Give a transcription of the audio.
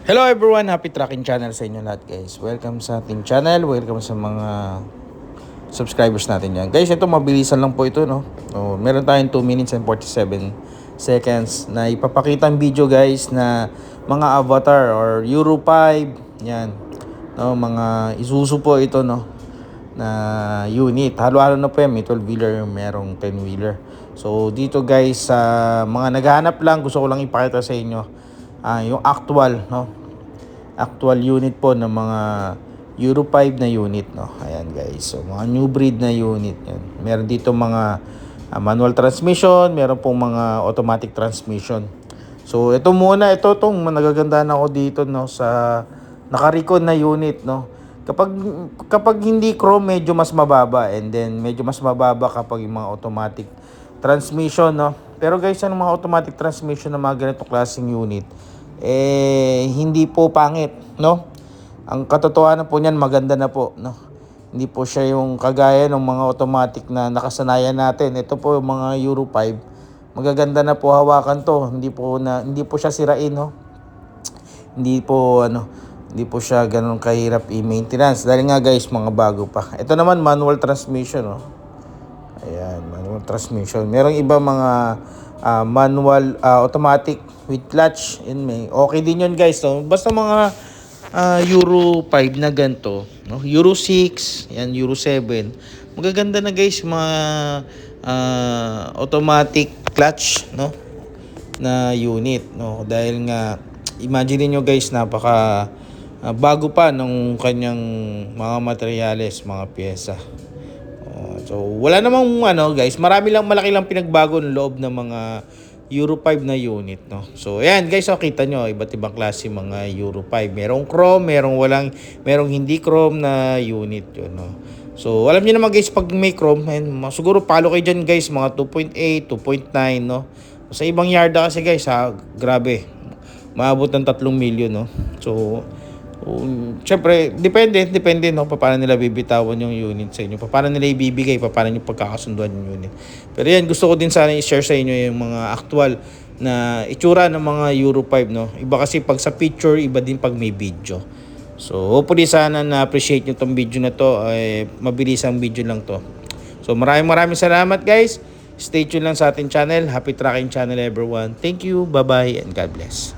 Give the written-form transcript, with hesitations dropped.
Hello everyone, happy tracking channel sa inyo lahat guys. Welcome sa ating channel, welcome sa mga subscribers natin yan. Guys, ito mabilisan lang po ito, no? So, meron tayong 2 minutes and 47 seconds na ipapakita ang video guys na mga avatar or Euro 5, yan. No, mga Isuzu po ito, no? Na unit. Halo-halo na po yan, may 12-wheeler, merong 10-wheeler. So, dito guys, sa mga naghahanap lang, gusto ko lang ipakita sa inyo yung actual, no? Actual unit po ng mga Euro 5 na unit, no? Ayan guys. So mga new breed na unit yan. Meron dito mga manual transmission, meron pong mga automatic transmission. So ito muna, tong nagagandahan ako dito, no, sa naka-recon na unit, no. Kapag hindi chrome, medyo mas mababa, and then medyo mas mababa kapag yung mga automatic transmission, no. Pero guys, yung mga automatic transmission na mga ganitong klaseng unit, hindi po pangit, no? Ang katotohanan po niyan, maganda na po, no? Hindi po siya yung kagaya ng mga automatic na nakasanayan natin. Ito po yung mga Euro 5. Magaganda na po hawakan to. Hindi po siya sirain, no? Hindi po siya ganun kahirap i-maintenance. Dahil nga guys, mga bago pa. Ito naman manual transmission, no? Ayan, manual transmission. Merong iba mga manual automatic with clutch, and may okay din yun guys, no? Basta mga Euro 5 na ganito, no? Euro 6, yan, Euro 7, magaganda na guys mga automatic clutch, no, na unit, no? Dahil nga imagine niyo guys, napaka bago pa nung kanyang mga materyales, mga piyesa. So wala namang guys, malaki lang pinagbago ng loob ng mga Euro 5 na unit, no. So ayan guys, kita nyo iba't ibang klase mga Euro 5. Merong chrome, merong hindi chrome na unit yun, no. So alam niyo naman guys, pag may chrome, siguro palo kayo dyan guys, mga 2.8, 2.9, no. Sa ibang yarda kasi guys, grabe, maabot ng 3 milyon, no. So syempre, depende, no, paano nila bibitawan yung unit sa inyo, paano nila ibibigay, paano nyo pagkakasunduan yung unit. Pero yan, gusto ko din sana i-share sa inyo yung mga actual na itsura ng mga Euro 5, no. Iba kasi pag sa picture, iba din pag may video. So hopefully sana na-appreciate nyo tong video na to. Mabilis ang video lang to. So maraming salamat guys. Stay tuned lang sa ating channel. Happy tracking channel everyone. Thank you, bye bye, and God bless.